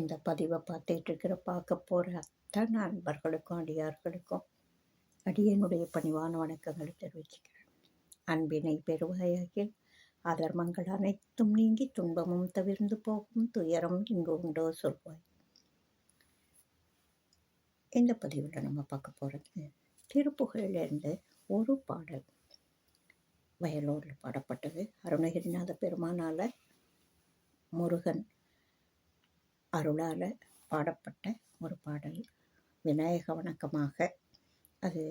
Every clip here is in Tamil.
இந்த பதிவை பார்க்க போகிற அத்தனை நண்பர்களுக்கும் அடியார்களுக்கும் அடியனுடைய பணிவான வணக்கங்களை தெரிவிச்சுக்கிறேன். அன்பினை பெறுவாயாகில் அதர்மங்கள் அனைத்தும் நீங்கி துன்பமும் தவிர்ந்து போகும், துயரம் இங்கு உண்டோ சொல்வாய். இந்த பதிவில் நம்ம பார்க்க போகிறது திருப்புகழிலிருந்து ஒரு பாடல். வயலூரில் பாடப்பட்டது. அருணகிரிநாத பெருமானால் முருகன் அருளால் பாடப்பட்ட ஒரு பாடல். விநாயக வணக்கமாக அது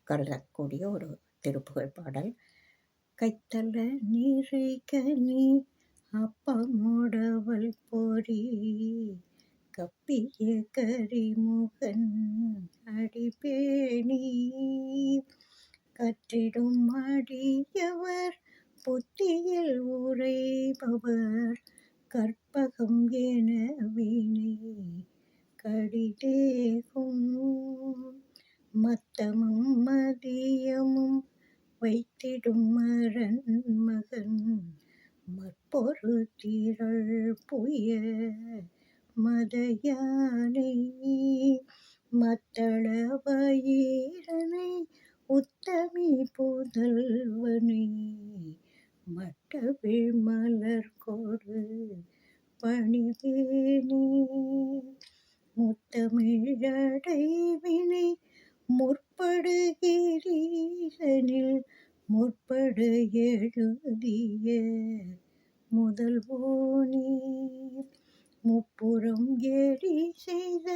கருதக்கூடிய ஒரு திருப்புகழ் பாடல். கைத்தல நீரை கனி அப்பமோடவள் பொறி கப்பிய கரிமுகன் அடிபேணி கற்றிடும் அடியவர் புத்தியில் உரைபவர் கற்பகம் என வீணை கடிதேகும் மத்தமும் மதியமும் வைத்திடும் மரன் மகன் மற்பொரு திரள் புய மதயானை மத்தள வயிரனை உத்தமி புதல்வனை மட்டவிழ் மலர் கொடு பணிவேனே முத்தமிழடைவினை முற்படுகிறீரனில் முற்படு எழுதிய முதல்வோனே முப்புறம் ஏறி செய்த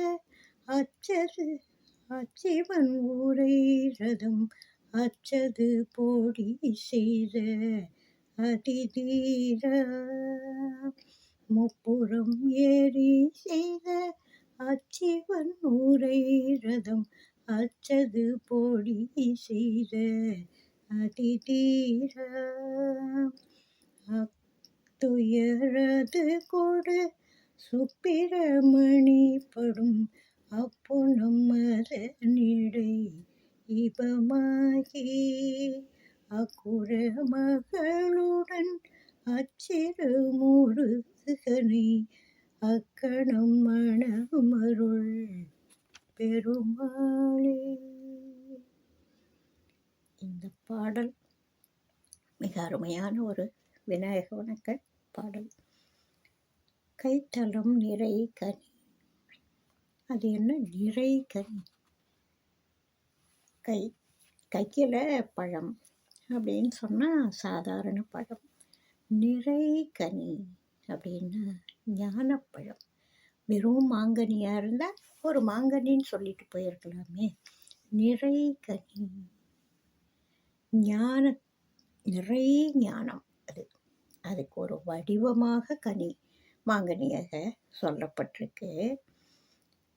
அச்சிவன் ஊரை ரதம் அச்சது போடி செய்த அதிதீர முப்புறம் ஏறி செய்த அச்சிவன் ஊரை ரதம் அச்சது போடி செய்த அதிதீர துயரது கொடு சுப்பிரமணி படும் அப்புணம் மதனிடை இபமாகி அக்குற மகளுடன் அச்சிறு முருகனை அக்கணம் மணமருள் பெருமாளே. இந்த பாடல் மிக அருமையான ஒரு விநாயக வணக்க பாடல். கைத்தலம் நிறை கனி. அது என்ன நிறை கனி? கையில் பழம் அப்படின்னு சொன்னால் சாதாரண பழம். நிறை கனி அப்படின்னா ஞானப்பழம். வெறும் மாங்கனியாக இருந்தால் ஒரு மாங்கனின்னு சொல்லிட்டு போயிருக்கலாமே. நிறை கனி ஞான, நிறை ஞானம். அதுக்கு ஒரு வடிவமாக கனி மாங்கனியாக சொல்லப்பட்டிருக்கு.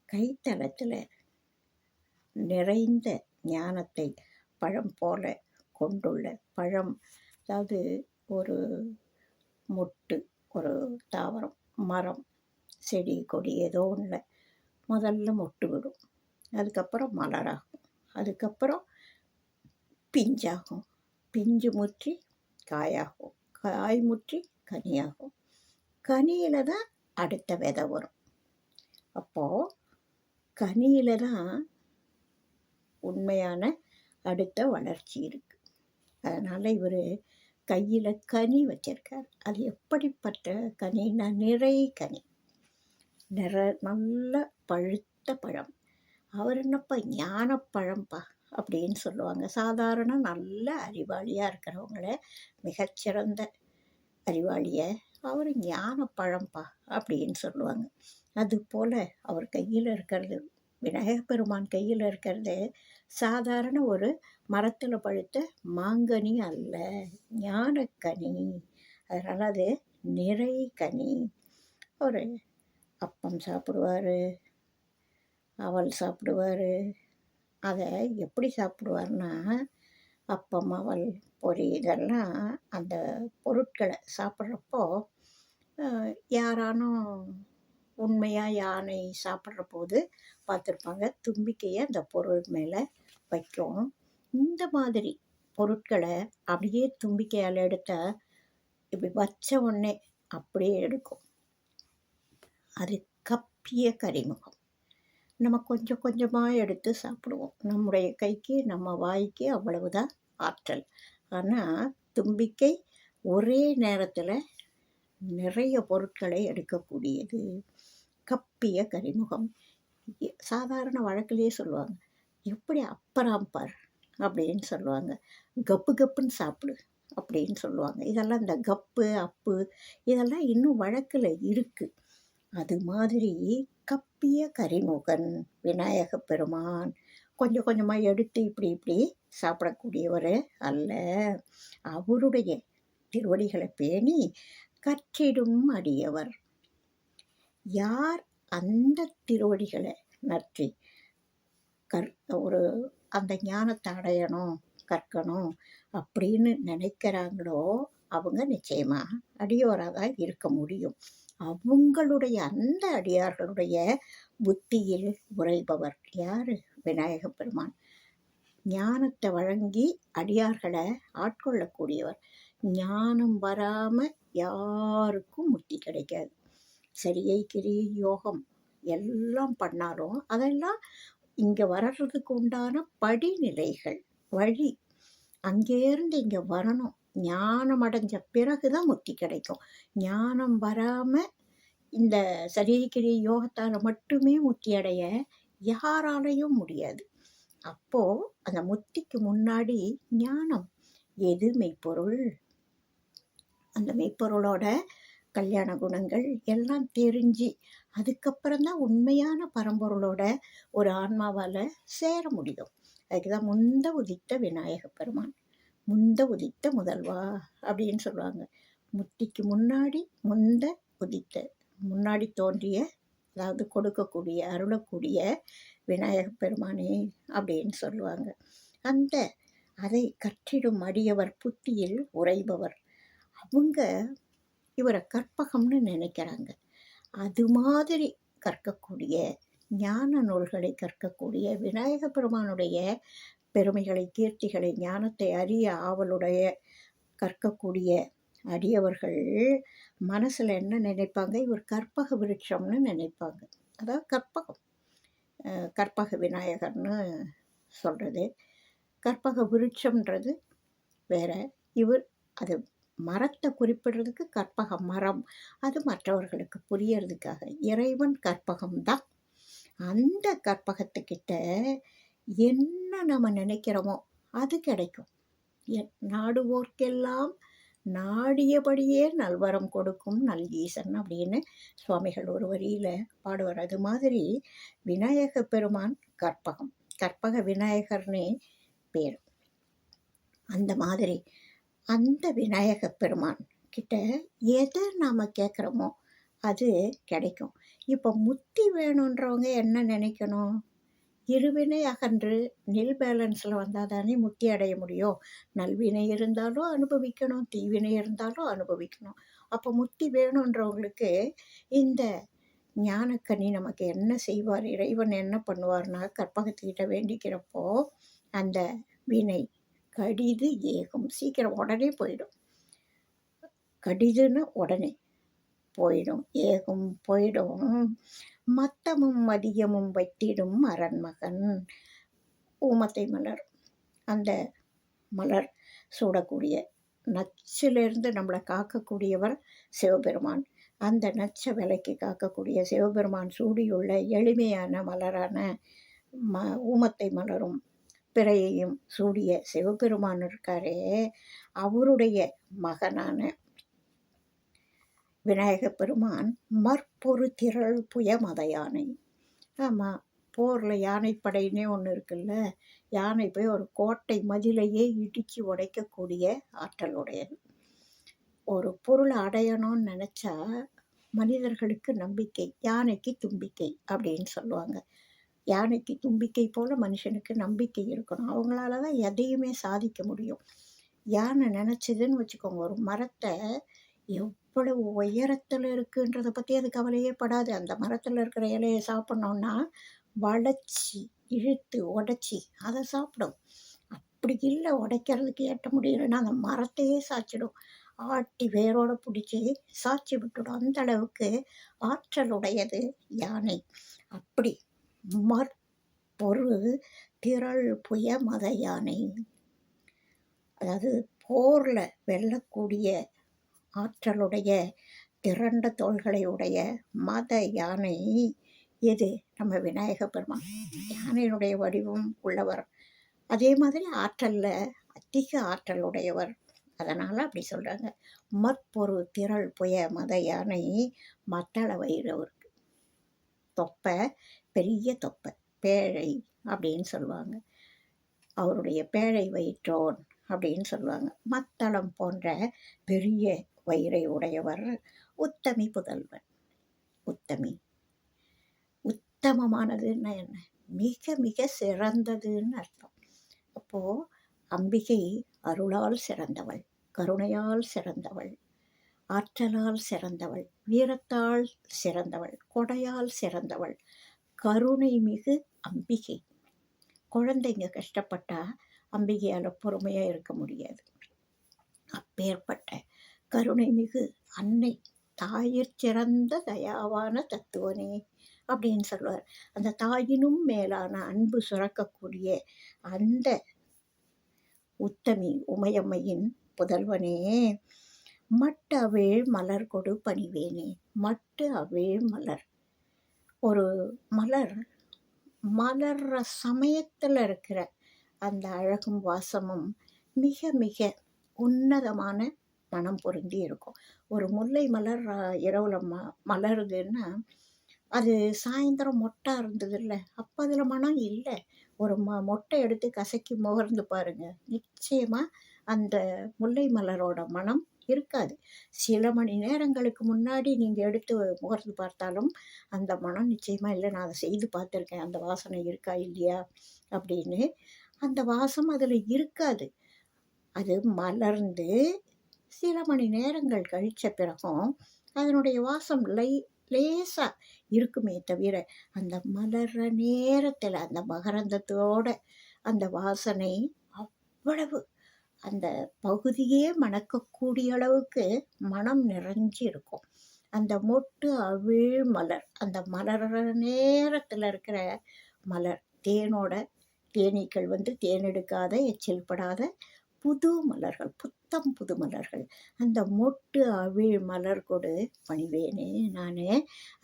கைத்தலத்தில் நிறைந்த ஞானத்தை பழம் போல கொண்டுள்ள பழம், அதாவது ஒரு மொட்டு, ஒரு தாவரம், மரம், செடி, கொடி ஏதோ ஒன்று முதல்ல மொட்டு விடும், அதுக்கப்புறம் மலராகும், அதுக்கப்புறம் பிஞ்சாகும், பிஞ்சு முற்றி காயாகும், காய் முற்றி கனியாகும், கனியில் தான் அடுத்த விதை வரும். அப்போது கனியில் தான் உண்மையான அடுத்த வளர்ச்சி இருக்குது. அதனால் இவர் கையில் கனி வச்சிருக்கார். அது எப்படிப்பட்ட கனின்னா நிறை கனி, நல்ல பழுத்த பழம். அவர் என்னப்பா ஞானப்பழம்பா அப்படின்னு சொல்லுவாங்க. சாதாரண நல்ல அறிவாளியாக இருக்கிறவங்கள, மிகச்சிறந்த அறிவாளியை அவர் ஞானப்பழம்பா அப்படின்னு சொல்லுவாங்க. அதுபோல் அவர் கையில் இருக்கிறது, விநாயகப் பெருமான் கையில் இருக்கிறது சாதாரண ஒரு மரத்தில் பழுத்த மாங்கனி அல்ல, ஞானக்கனி. அதனால் அது நிறை கனி. ஒரு அப்பம் சாப்பிடுவார், அவல் சாப்பிடுவார். அதை எப்படி சாப்பிடுவார்னா, அப்பம், அவல், பொரி இதெல்லாம் அந்த பொருட்களை சாப்பிட்றப்போ யாரானும் உண்மையாக யானை சாப்பிட்ற போது பார்த்துருப்பாங்க, தும்பிக்கையை அந்த பொருள் மேலே வைக்கும். இந்த மாதிரி பொருட்களை அப்படியே தும்பிக்கையால் எடுத்தால் இப்படி வச்ச உடனே அப்படியே எடுக்கும். அது கப்பிய கரிமுகம். நம்ம கொஞ்சம் கொஞ்சமாக எடுத்து சாப்பிடுவோம். நம்முடைய கைக்கு நம்ம வாய்க்கு அவ்வளவுதான் ஆற்றல். ஆனால் தும்பிக்கை ஒரே நேரத்தில் நிறைய பொருட்களை எடுக்கக்கூடியது. கப்பிய கரிமுகம். சாதாரண வழக்கிலேயே சொல்லுவாங்க, எப்படி அப்பறாம் பார் அப்படின்னு சொல்லுவாங்க. கப்பு கப்புன்னு சாப்பிடு அப்படின்னு சொல்லுவாங்க. இதெல்லாம் இந்த கப்பு அப்பு இதெல்லாம் இன்னும் வழக்கில் இருக்குது. அது மாதிரி கப்பிய கரிமுகன் விநாயக பெருமான் கொஞ்சம் கொஞ்சமாக எடுத்து இப்படி இப்படி சாப்பிடக்கூடியவர் அல்ல. அவருடைய திருவடிகளை பேணி கற்றிடும் அடியவர். யார் அந்த திருவடிகளை நற்றி ஒரு அந்த ஞானத்தை அடையணும், கற்கணும் அப்படின்னு நினைக்கிறாங்களோ அவங்க நிச்சயமாக அடியோராக தான் இருக்க முடியும். அவங்களுடைய அந்த அடியார்களுடைய புத்தியில் உரைபவர் யார்? விநாயக பெருமான். ஞானத்தை வழங்கி அடியார்களை ஆட்கொள்ளக்கூடியவர். ஞானம் வராமல் யாருக்கும் முக்தி கிடைக்காது. சரியை கிரி யோகம் எல்லாம் பண்ணாலும் அதெல்லாம் இங்கே வர்றதுக்கு உண்டான படிநிலைகள், வழி. அங்கேருந்து இங்கே வரணும். ஞானம் அடைஞ்ச பிறகு தான் முக்தி கிடைக்கும். ஞானம் வராமல் இந்த சரீரக்கிரிய யோகத்தால் மட்டுமே முக்தி அடைய யாராலையும் முடியாது. அப்போது அந்த முக்திக்கு முன்னாடி ஞானம் எது மெய்ப்பொருள், அந்த மெய்ப்பொருளோட கல்யாண குணங்கள் எல்லாம் தெரிஞ்சு அதுக்கப்புறம்தான் உண்மையான பரம்பொருளோட ஒரு ஆன்மாவால் சேர முடியும். அதுக்கு தான் முந்த உதித்த விநாயக பெருமான், முந்த உதித்த முதல்வா அப்படின்னு சொல்லுவாங்க. முத்திக்கு முன்னாடி முந்த உதித்த, முன்னாடி தோன்றிய, அதாவது கொடுக்கக்கூடிய அருளக்கூடிய விநாயக பெருமானே அப்படின்னு சொல்லுவாங்க. அந்த அதை கற்றிடும் அடியவர் புத்தியில் உரைபவர். அவங்க இவரை கற்பகம்னு நினைக்கிறாங்க. அது மாதிரி கற்கக்கூடிய ஞான நூல்களை கற்கக்கூடிய விநாயக பெருமானுடைய பெருமைகளை, கீர்த்திகளை, ஞானத்தை அறிய ஆவலுடைய கற்கக்கூடிய அடியவர்கள் மனசில் என்ன நினைப்பாங்க? இவர் கற்பக விருட்சம்னு நினைப்பாங்க. அதாவது கற்பகம், கற்பக விநாயகர்னு சொல்கிறது. கற்பக விருட்சம்ன்றது வேற. இவர் அது மரத்தை குறிப்பிடுறதுக்கு கற்பக மரம், அது மற்றவர்களுக்கு புரியறதுக்காக. இறைவன் கற்பகம்தான். அந்த கற்பகத்துக்கிட்ட என்ன நம்ம நினைக்கிறோமோ அது கிடைக்கும். நாடுவோர்க்கெல்லாம் நாடியபடியே நல்வரம் கொடுக்கும் நல் ஈசன் அப்படின்னு சுவாமிகள் ஒரு வரியில் பாடுவார். அது மாதிரி விநாயக பெருமான் கற்பகம், கற்பக விநாயகர்னே பேர். அந்த மாதிரி அந்த விநாயக பெருமான் கிட்ட எதை நாம் கேட்குறோமோ அது கிடைக்கும். இப்போ முத்தி வேணுன்றவங்க என்ன நினைக்கணும்? இருவினை அகன்று நில் பேலன்ஸில் வந்தால் தானே முக்தி அடைய முடியும். நல்வினை இருந்தாலும் அனுபவிக்கணும், தீவினை இருந்தாலும் அனுபவிக்கணும். அப்போ முக்தி வேணுன்றவங்களுக்கு இந்த ஞானக்கனி நமக்கு என்ன செய்வார், இறைவன் என்ன பண்ணுவார்னா, கற்பகத்துக்கிட்ட வேண்டிக்கிறப்போ அந்த வினை கடிது ஏகும், சீக்கிரம் உடனே போயிடும். கடிதுன்னு உடனே போயிடும், ஏகும் போயிடும். மத்தமும் மதியமும் வைத்திடும் அரண்மகன். ஊமத்தை மலர், அந்த மலர் சூடக்கூடிய நச்சிலிருந்து நம்மளை காக்கக்கூடியவர் சிவபெருமான். அந்த நச்ச விலைக்கு காக்கக்கூடிய சிவபெருமான் சூடியுள்ள எளிமையான மலரான ஊமத்தை மலரும் பிறையையும் சூடிய சிவபெருமான் இருக்காரே, அவருடைய மகனான விநாயக பெருமான் மற்பொரு திரள் புய மத யானை. ஆமாம், போரில் யானைப்படைன்னே ஒன்று இருக்குல்ல, யானை போய் ஒரு கோட்டை மதிலையே இடித்து உடைக்கக்கூடிய ஆற்றல் உடையது. ஒரு பொருளை அடையணும்னு நினச்சா மனிதர்களுக்கு நம்பிக்கை, யானைக்கு தும்பிக்கை அப்படின்னு சொல்லுவாங்க. யானைக்கு தும்பிக்கை போல் மனுஷனுக்கு நம்பிக்கை இருக்கணும். அவங்களால தான் எதையுமே சாதிக்க முடியும். யானை நினச்சிதுன்னு வச்சுக்கோங்க, ஒரு மரத்தை எவ்வளவு உயரத்தில் இருக்குன்றதை பற்றி அது கவலையே படாது. அந்த மரத்தில் இருக்கிற இலையை சாப்பிட்ணோன்னா வளைச்சி இழுத்து உடச்சி அதை சாப்பிடும். அப்படி இல்லை, உடைக்கிறதுக்கு ஏற்ற முடியலைன்னா அந்த மரத்தையே சாய்ச்சிடும். ஆட்டி வேரோட பிடிச்சி சாய்ச்சி விட்டுடும். அந்த அளவுக்கு ஆற்றலுடையது யானை. அப்படி மற்பொரு திரள் புய மத யானை, அதாவது போரில் வெல்லக்கூடிய ஆற்றலுடைய திரண்ட தோள்களை உடைய மத யானை எது? நம்ம விநாயக பெருமான். யானையினுடைய வடிவம் உள்ளவர், அதே மாதிரி ஆற்றலில் அதிக ஆற்றல் உடையவர். அதனால் அப்படி சொல்கிறாங்க. மற்பொரு திரள் புய மத யானை மத்தள வயிறவருக்கு. தொப்பை, பெரிய தொப்பை, பேழை அப்படின்னு சொல்லுவாங்க. அவருடைய பேழை வயிற்றோன் அப்படின்னு சொல்லுவாங்க. மத்தளம் போன்ற பெரிய வயிறை உடையவர். உத்தமி புதல்வன். உத்தமி உத்தமமானதுன்னா என்ன? மிக மிக சிறந்ததுன்னு அர்த்தம். அப்போது அம்பிகை அருளால் சிறந்தவள், கருணையால் சிறந்தவள், ஆற்றலால் சிறந்தவள், வீரத்தால் சிறந்தவள், கொடையால் சிறந்தவள். கருணை மிகு அம்பிகை. குழந்தைங்க கஷ்டப்பட்டா அம்பிகையால் பொறுமையாக இருக்க முடியாது. அப்பேற்பட்ட கருணை மிகு அன்னை, தாயிற் சிறந்த தயாவான தத்துவனே அப்படின்னு சொல்லுவார். அந்த தாயினும் மேலான அன்பு சுரக்கக்கூடிய அந்த உத்தமி உமையம்மையின் புதல்வனே, மட்டு அவிழ் மலர் கொடு பணிவேனே. மட்டு அவிழ் மலர், ஒரு மலர் மலர்ற சமயத்தில் இருக்கிற அந்த அழகும் வாசமும் மிக மிக உன்னதமான மனம் பொருந்தி இருக்கும். ஒரு முல்லை மலர் இரவில் மலருதுன்னா அது சாயந்தரம் மொட்டாக இருந்தது இல்லை, அப்போ அதில் மனம் இல்லை. ஒரு மொட்டை எடுத்து கசக்கி முகர்ந்து பாருங்கள், நிச்சயமாக அந்த முல்லை மலரோட மனம் இருக்காது. சில மணி நேரங்களுக்கு முன்னாடி நீங்கள் எடுத்து முகர்ந்து பார்த்தாலும் அந்த மனம் நிச்சயமாக இல்லை. நான் அதை செய்து பார்த்துருக்கேன், அந்த வாசனை இருக்கா இல்லையா அப்படின்னு. அந்த வாசம் அதில் இருக்காது. அது மலர்ந்து சில மணி நேரங்கள் கழித்த பிறகும் அதனுடைய வாசம் லேசாக இருக்குமே தவிர, அந்த மலர்ற நேரத்தில் அந்த மகரந்தத்தோட அந்த வாசனை அவ்வளவு, அந்த பகுதியே மணக்கக்கூடிய அளவுக்கு மனம் நிறைஞ்சி இருக்கும். அந்த மொட்டு அவிழ் மலர், அந்த மலர்ற நேரத்தில் இருக்கிற மலர், தேனோட தேனீக்கள் தேனெடுக்காத எச்சில் படாத புது மலர்கள், புத்தம் புது மலர்கள். அந்த மொட்டு அவிழ் மலர் கொடு பணிவேனே. நான்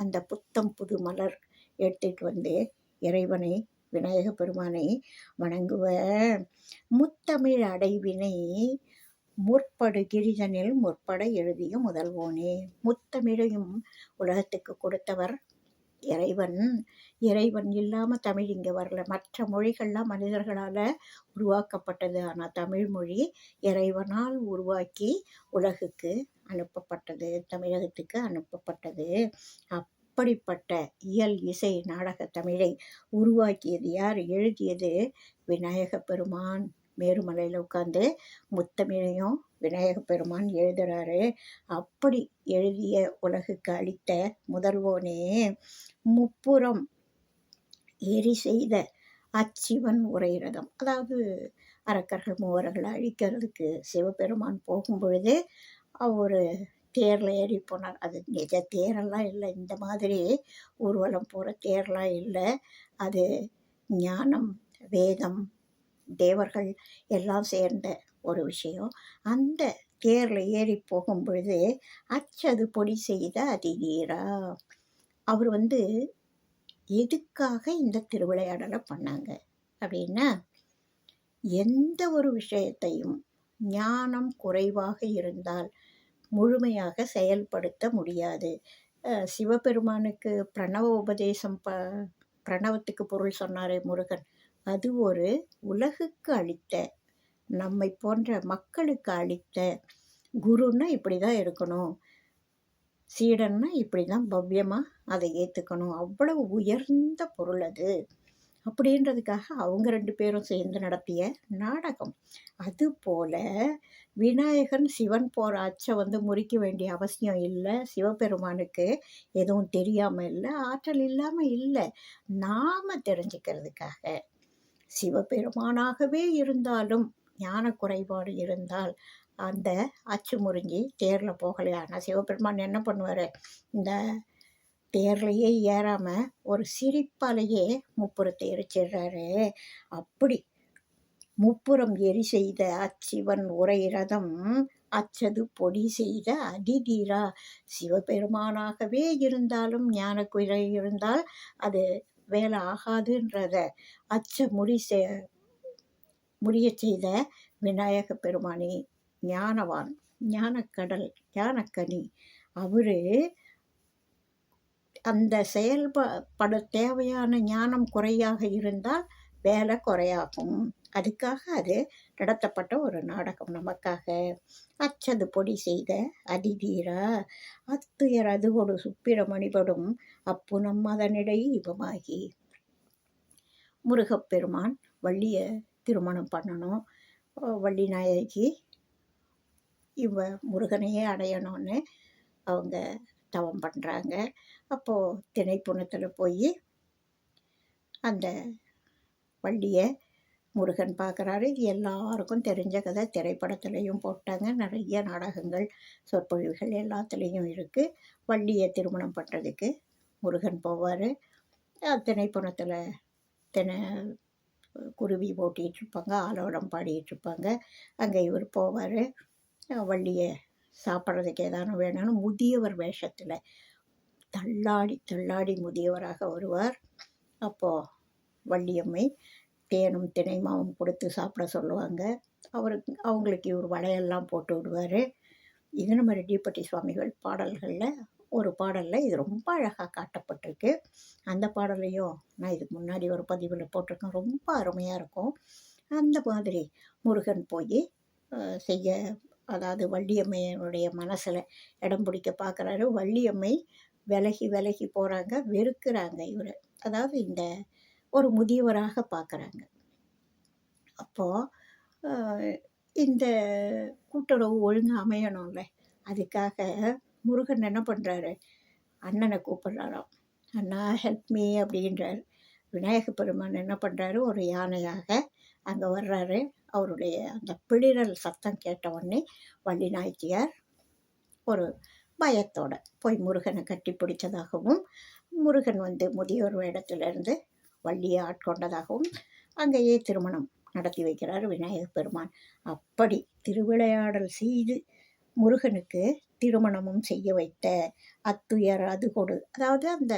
அந்த புத்தம் புது மலர் எடுத்துகிட்டு இறைவனை, விநாயக பெருமானை வணங்குவேன். முத்தமிழ் அடைவினை முற்படு கிரிதனில் முற்பட எழுதிய முதல்வோனே. முத்தமிழையும் உலகத்துக்கு கொடுத்தவர் இறைவன். இறைவன் இல்லாமல் தமிழ் இங்கே வரல. மற்ற மொழிகள்லாம் மனிதர்களால் உருவாக்கப்பட்டது, ஆனால் தமிழ் மொழி இறைவனால் உருவாக்கி உலகுக்கு அனுப்பப்பட்டது, தமிழகத்துக்கு அனுப்பப்பட்டது. அப்படிப்பட்ட இயல் இசை நாடக தமிழை உருவாக்கியது யார்? எழுதியது விநாயக பெருமான். மேருமலையில் உட்காந்து முத்தமிழையும் விநாயக பெருமான் எழுதுகிறாரு. அப்படி எழுதிய உலகுக்கு அளித்த முதல்வோனே, முப்புறம் எரி செய்த அச்சிவன் உரையிரதம். அதாவது அரக்கர்கள் மூவர்களை அழிக்கிறதுக்கு சிவபெருமான் போகும் பொழுது அவர் தேரில் ஏறி போனார். அது நிஜ தேரெல்லாம் இல்லை, இந்த மாதிரி ஊர்வலம் போகிற தேரெலாம் இல்லை. அது ஞானம், வேதம், தேவர்கள் எல்லாம் சேர்ந்த ஒரு விஷயம். அந்த தேரில் ஏறி போகும் பொழுது அச்சது பொடி செய்த அதிதீரா. அவர் எதுக்காக இந்த திருவிளையாடலை பண்ணாங்க அப்படின்னா, எந்த ஒரு விஷயத்தையும் ஞானம் குறைவாக இருந்தால் முழுமையாக செயல்படுத்த முடியாது. சிவபெருமானுக்கு பிரணவ உபதேசம், பிரணவத்துக்கு பொருள் சொன்னாரே முருகன், அது ஒரு உலகுக்கு அளித்த, நம்மை போன்ற மக்களுக்கு அளித்த குருன்னா இப்படி தான் இருக்கணும், சீடன்னா இப்படி தான் பவ்யமாக அதை ஏற்றுக்கணும், அவ்வளவு உயர்ந்த பொருள் அது அப்படின்றதுக்காக அவங்க 2 பேரும் சேர்ந்து நடத்திய நாடகம். அதுபோல் விநாயகன் சிவன் போகிற அச்சை முறிக்க வேண்டிய அவசியம் இல்லை. சிவபெருமானுக்கு எதுவும் தெரியாமல் இல்லை, ஆற்றல் இல்லாமல் இல்லை. நாம் தெரிஞ்சுக்கிறதுக்காக, சிவபெருமானாகவே இருந்தாலும் ஞான குறைபாடு இருந்தால் அந்த அச்சு முறிஞ்சி தேரில் போகலையா. ஆனால் சிவபெருமான் என்ன பண்ணுவார், இந்த தேர்லையே ஏறாமல் ஒரு சிரிப்பாலேயே முப்புறத்தை எரிச்சிடுறாரு. அப்படி முப்புறம் எரி செய்த அச்சிவன் உரை ரதம் அச்சது பொடி செய்த அதிதீரா. சிவபெருமானாகவே இருந்தாலும் ஞான குறை இருந்தால் அது வேலை ஆகாதுன்றத அச்ச முறிய செய்த விநாயக பெருமானே ஞானவான், ஞானக்கடல், ஞானக்கனி. அவரு அந்த செயல்பட தேவையான ஞானம் குறையாக இருந்தால் வேலை குறையாகும். அதுக்காக அது நடத்தப்பட்ட ஒரு நாடகம் நமக்காக. அச்சது பொடி செய்த அதிதீரா அத்துயர் அதுகொடு சுப்பிரமணிபடும் அப்புனம் அதனிடை இவமாகி. முருகப்பெருமான் வள்ளியை திருமணம் பண்ணணும். வள்ளி நாயகி முருகனையே அடையணும்னு அவங்க தவம் பண்ணுறாங்க. அப்போது திணைப்புணத்தில் போய் அந்த வள்ளியை முருகன் பார்க்குறாரு. இது எல்லாருக்கும் தெரிஞ்ச கதை. திரைப்படத்துலேயும் போட்டாங்க. நிறைய நாடகங்கள், சொற்பொழிவுகள் எல்லாத்துலேயும் இருக்குது. வள்ளியை திருமணம் பண்ணுறதுக்கு முருகன் போவார். திணைப்புணத்தில் குருவி ஓட்டிகிட்ருப்பாங்க, ஆலோலம் பாடிகிட்ருப்பாங்க. அங்கே இவர் போவார். வள்ளியை சாப்பிட்றதுக்கு ஏதானு வேணும்னு முதியவர் வேஷத்தில் தள்ளாடி தள்ளாடி முதியவராக வருவார். அப்போது வள்ளியம்மை தேனும் தினைமாவும் கொடுத்து சாப்பிட சொல்லுவாங்க. அவங்களுக்கு இவர் வடையெல்லாம் போட்டு விடுவார். இது நம்ம ரெட்டிப்பட்டி சுவாமிகள் பாடல்களில் ஒரு பாடலில் இது ரொம்ப அழகாக காட்டப்பட்டிருக்கு. அந்த பாடலையும் நான் இதுக்கு முன்னாடி ஒரு பதிவில் போட்டிருக்கேன். ரொம்ப அருமையாக இருக்கும். அந்த மாதிரி முருகன் போய் செய்ய, அதாவது வள்ளியம்மையினுடைய மனசில் இடம் பிடிக்க பார்க்குறாரு. வள்ளியம்மை விலகி விலகி போகிறாங்க, வெறுக்கிறாங்க இவர். அதாவது இந்த ஒரு முதியவராக பார்க்குறாங்க. அப்போது இந்த கூட்டுறவு ஒழுங்காக அமையணும்ல, அதுக்காக முருகன் என்ன பண்ணுறாரு, அண்ணனை கூப்பிட்றாராம். அண்ணா ஹெல்ப் மீ அப்படின்றார். விநாயக பெருமான் என்ன பண்ணுறாரு, ஒரு யானையாக அங்கே வர்றாரு. அவருடைய அந்த பிளிரல் சத்தம் கேட்ட உடனே வள்ளி நாயக்கியார் ஒரு பயத்தோட போய் முருகனை கட்டி பிடிச்சதாகவும், முருகன் முதியோர் வேடத்திலிருந்து வள்ளியை ஆட்கொண்டதாகவும் அங்கேயே திருமணம் நடத்தி வைக்கிறார் விநாயக பெருமான். அப்படி திருவிளையாடல் செய்து முருகனுக்கு திருமணமும் செய்ய வைத்த அத்துயர் அது கொடு, அதாவது அந்த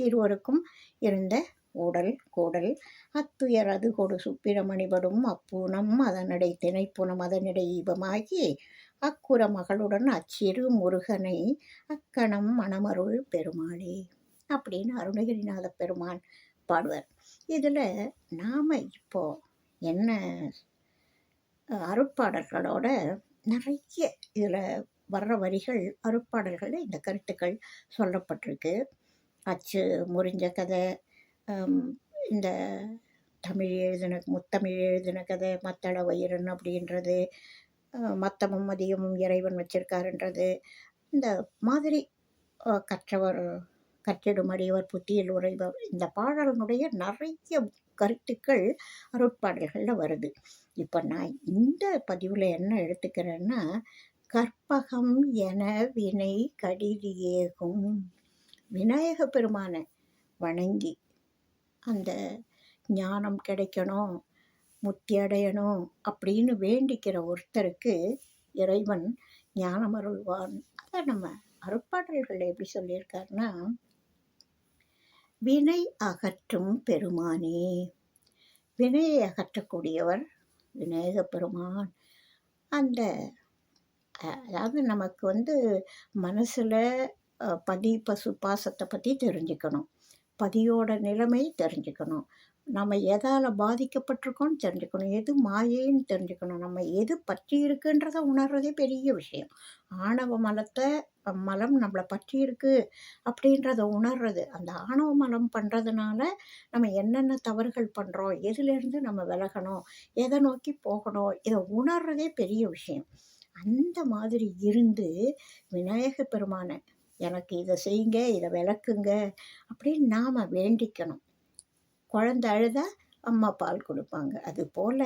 இருவருக்கும் இருந்த கூடல் அத்துயர் அது கொடு சுப்பிரமணிபடும் அப்பூனம் அதனடை திணைப்புனம் அதனிடை இவமாகி அக்குற மகளுடன் அச்சிறு முருகனை அக்கணம் மணமருள் பெருமாளே அப்படின்னு அருணகிரிநாத பெருமான் பாடுவார். இதில் நாம் இப்போ என்ன அருட்பாடல்களோட நிறைய இதில் வர்ற வரிகள் அருட்பாடல்களில் இந்த கருத்துக்கள் சொல்லப்பட்டிருக்கு. அச்சு முறிஞ்ச கதை, இந்த முத்தமிழ் எழுதின கதை, மத்தள வயிறன் அப்படின்றது, மத்தமும் மதியமும் இறைவன் வச்சிருக்காருன்றது, இந்த மாதிரி கற்றிடும் அடியவர் புத்தியில் உரைபவர், இந்த பாடலினுடைய நிறைய கருத்துக்கள் அருட்பாடல்களில் வருது. இப்போ நான் இந்த பதிவில் என்ன எடுத்துக்கிறேன்னா, கற்பகம் என வினை கடிதி ஏகும். விநாயக பெருமானை வணங்கி அந்த ஞானம் கிடைக்கணும், முத்தி அடையணும் அப்படின்னு வேண்டிக்கிற ஒருத்தருக்கு இறைவன் ஞானம் அருள்வான். அதை நம்ம அருட்பாடல்களில் எப்படி சொல்லியிருக்காருன்னா, வினை அகற்றும் பெருமானே. வினையை அகற்றக்கூடியவர் விநாயக பெருமான். அதாவது நமக்கு மனசில் பதி பசு பாசத்தை பற்றி தெரிஞ்சுக்கணும், பதியோட நிலைமை தெரிஞ்சுக்கணும், நம்ம எதால் பாதிக்கப்பட்டிருக்கோன்னு தெரிஞ்சுக்கணும், எது மாயைன்னு தெரிஞ்சுக்கணும், நம்ம எது பற்றி இருக்குன்றதை உணர்றதே பெரிய விஷயம். ஆணவ மலம் நம்மளை பற்றி இருக்கு அப்படின்றத உணர்றது. அந்த ஆணவ மலம் பண்ணுறதுனால நம்ம என்னென்ன தவறுகள் பண்ணுறோம், எதுலேருந்து நம்ம விலகணும், எதை நோக்கி போகணும், இதை உணர்றதே பெரிய விஷயம். அந்த மாதிரி இருந்து விநாயக பெருமானை எனக்கு இதை செய்யுங்க, இதை விளக்குங்க அப்படின்னு நாம் வேண்டிக்கணும். குழந்தை அழுதா அம்மா பால் கொடுப்பாங்க. அதுபோல்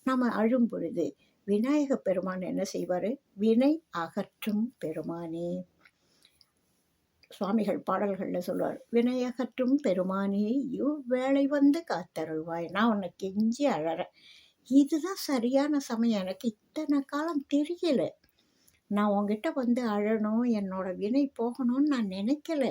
நம்ம அழும் பொழுது விநாயக பெருமான் என்ன செய்வார்? வினை அகற்றும் பெருமானே. சுவாமிகள் பாடல்களில் சொல்லுவார், வினை அகற்றும் பெருமானே இவ்வேளை வந்து காத்தருள்வாய். நான் உன்னை கெஞ்சி அழறேன், இதுதான் சரியான சமயம். எனக்கு இத்தனை காலம் தெரியல, நான் உங்ககிட்ட வந்து அழணும், என்னோட வினை போகணும்னு நான் நினைக்கல.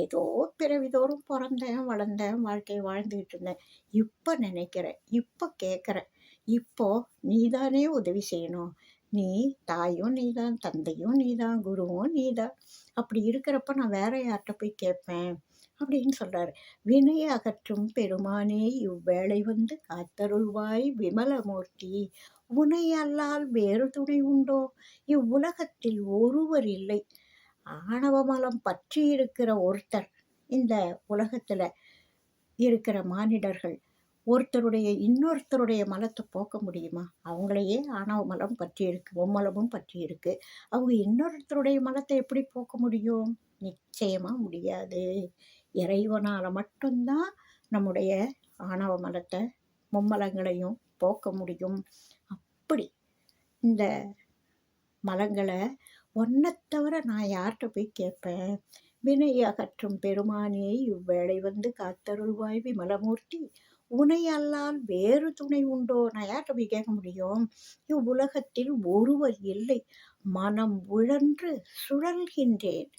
ஏதோ பிறவிதோறும் பிறந்தேன், வளர்ந்தேன், வாழ்க்கையை வாழ்ந்துக்கிட்டு இருந்தேன். இப்போ நினைக்கிறேன், இப்போ கேட்குறேன், இப்போ நீதானே உதவி செய்யணும். நீ தாயும் நீதான், தந்தையும் நீதான், குருவும் நீதான். அப்படி இருக்கிறப்ப நான் வேற யார்கிட்ட போய் கேட்பேன் அப்படின்னு சொல்றாரு. வினை அகற்றும் பெருமானே இவ்வேளை வந்து காத்தருள்வாய் விமலமூர்த்தி. உனை அல்லால் வேறு துணை உண்டோ? இவ்வுலகத்தில் ஒருவர் இல்லை. ஆணவமலம் பற்றி இருக்கிற ஒருத்தர் இந்த உலகத்துல இருக்கிற மானிடர்கள் இன்னொருத்தருடைய மலத்தை போக்க முடியுமா? அவங்களையே ஆணவ மலம் பற்றி இருக்கு, மும்மலமும் பற்றி இருக்கு. அவங்க இன்னொருத்தருடைய மலத்தை எப்படி போக்க முடியும்? நிச்சயமா முடியாது. இறைவனால மட்டும்தான் நம்முடைய ஆணவ மலத்தை மும்மலங்களையும் போக்க முடியும். அப்படி இந்த மலங்களை ஒன்றைத் தவிர நான் யார்கிட்ட போய் கேட்பேன்? வினை அகற்றும் பெருமானே இவ்வேளை வந்து காத்தருள்வாய் விமலமூர்த்தி. உனை அல்லால் வேறு துணை உண்டோ? நான் யார்கிட்ட போய் கேட்க முடியும்? இவ்வுலகத்தில் ஒருவர் இல்லை. மனம் உழன்று சுழல்கின்றேன்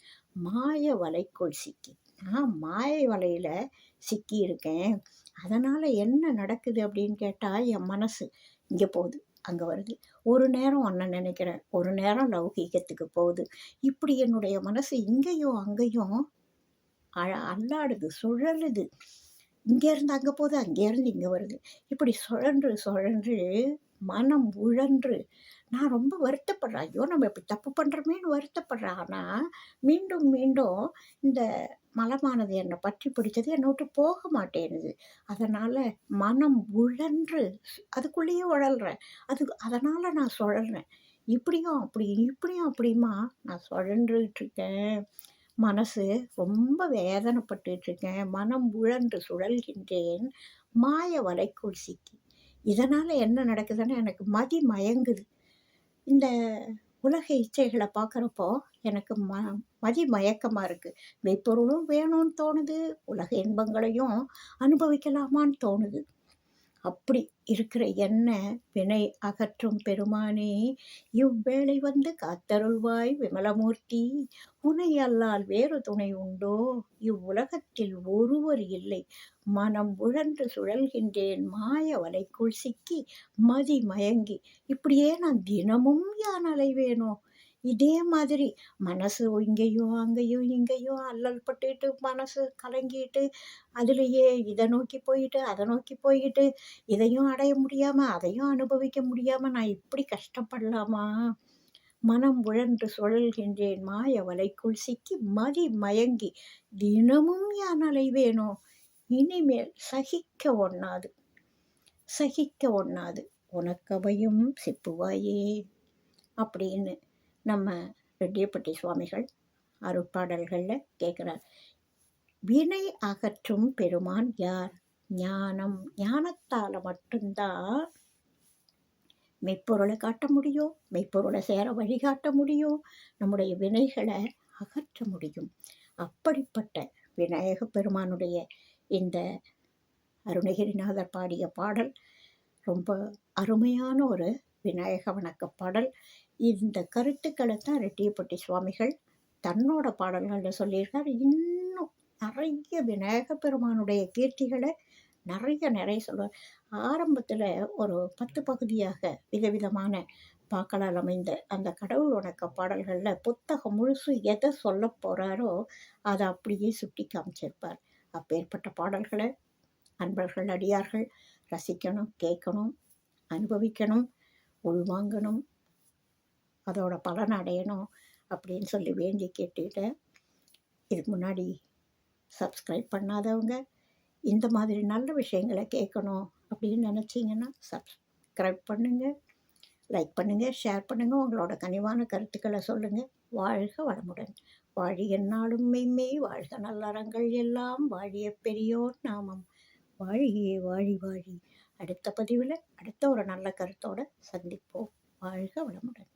மாய வலைக்குள் சிக்கி. நான் மாய வலையில சிக்கி இருக்கேன். அதனால என்ன நடக்குது அப்படின்னு கேட்டா, என் மனசு இங்கே போகுது, அங்கே வருது. ஒரு நேரம் ஒன்றை நினைக்கிறேன், ஒரு நேரம் லௌகீகத்துக்கு போகுது. இப்படி என்னுடைய மனசு இங்கேயும் அங்கேயும் அல்லாடுது, சுழலுது. இங்கேருந்து அங்கே போகுது, அங்கேருந்து இங்கே வருது. இப்படி சுழன்று மனம் உழன்று நான் ரொம்ப வருத்தப்படுறேன். ஐயோ, நம்ம இப்படி தப்பு பண்ணுறோமேன்னு வருத்தப்படுறேன். ஆனால் மீண்டும் மீண்டும் இந்த மலமானது என்னை பற்றி பிடிச்சது, என்னை விட்டு போக மாட்டேனுது. அதனால் மனம் உழன்று அதுக்குள்ளேயே உழல்றேன். அதனால் நான் சுழல்றேன். இப்படியும் அப்படியுமா நான் சுழன்றுட்டு இருக்கேன். மனசு ரொம்ப வேதனைப்பட்டுட்டு இருக்கேன். மனம் உழன்று சுழல்கின்றேன் மாய வலைக்குள் சிக்கி. இதனால் என்ன நடக்குதுன்னா, எனக்கு மதி மயங்குது. இந்த உலக இச்சைகளை பார்க்குறப்போ எனக்கு மதி மயக்கமாக இருக்குது. மெய்ப்பொருளும் வேணும்னு தோணுது, உலக இன்பங்களையும் அனுபவிக்கலாமான்னு தோணுது. அப்படி இருக்கிற என்ன வினை அகற்றும் பெருமானே இவ்வேளை வந்து காத்தருள்வாய் விமலமூர்த்தி. உனை அல்லால் வேறு துணை உண்டோ? இவ்வுலகத்தில் ஒருவர் இல்லை. மனம் உழன்று சுழல்கின்றேன் மாய வலைக்குள் சிக்கி மதி மயங்கி. இப்படியே நான் தினமும் யான் அலைவேனோ? இதே மாதிரி மனசு இங்கேயும் அங்கேயும் இங்கேயும் அல்லல் பட்டுட்டு, மனசு கலங்கிட்டு, அதுலேயே இதை நோக்கி போயிட்டு அதை நோக்கி போயிட்டு, இதையும் அடைய முடியாமல் அதையும் அனுபவிக்க முடியாமல் நான் இப்படி கஷ்டப்படலாமா? மனம் உழன்று சுழல்கின்றேன் மாய வலைக்குள் சிக்கி மதி மயங்கி. தினமும் யான் அலைவேனோ? இனிமேல் சகிக்க ஒண்ணாது உனக்கபயம் சிப்புவாயே அப்படின்னு நம்ம ரெட்டியப்பட்டி சுவாமிகள் அருட்பாடல்களில் கேட்குறார். வினை அகற்றும் பெருமான் யார்? ஞானத்தால் மட்டும்தான் மெய்ப்பொருளை காட்ட முடியும், மெய்ப்பொருளை சேர வழிகாட்ட முடியும், நம்முடைய வினைகளை அகற்ற முடியும். அப்படிப்பட்ட விநாயக பெருமானுடைய இந்த அருணகிரிநாதர் பாடிய பாடல் ரொம்ப அருமையான ஒரு விநாயக வணக்க பாடல். இந்த கருத்துக்களை தான் ரெட்டியப்பட்டி சுவாமிகள் தன்னோட பாடல்களில் சொல்லியிருக்கார். இன்னும் நிறைய விநாயக பெருமானுடைய கீர்த்திகளை நிறைய சொல்லுவார். ஆரம்பத்தில் ஒரு 10 பகுதியாக விதவிதமான பாக்களால் அமைந்த அந்த கடவுள் வணக்க பாடல்களில் புத்தகம் முழுசு எதை சொல்ல போகிறாரோ அதை அப்படியே சுட்டி காமிச்சிருப்பார். அப்பேற்பட்ட பாடல்களை அன்பர்கள் அடியார்கள் ரசிக்கணும், கேட்கணும், அனுபவிக்கணும், உள்வாங்கணும், அதோட பலன் அடையணும் அப்படின்னு சொல்லி வேண்டி கேட்டுக்கிட்டேன். இதுக்கு முன்னாடி சப்ஸ்கிரைப் பண்ணாதவங்க இந்த மாதிரி நல்ல விஷயங்களை கேட்கணும் அப்படின்னு நினச்சிங்கன்னா சப்ஸ்கிரைப் பண்ணுங்கள், லைக் பண்ணுங்கள், ஷேர் பண்ணுங்கள், உங்களோட கனிவான கருத்துக்களை சொல்லுங்கள். வாழ்க வளமுடன். வாழி எந்நாளும் மெய்மெய் வாழ்க நல்லறங்கள் எல்லாம் வாழிய பெரியோர் நாமம் வாழியே வாழி. அடுத்த பதிவில் அடுத்த ஒரு நல்ல கருத்தோடு சந்திப்போம். வாழ்க வளமுடன்.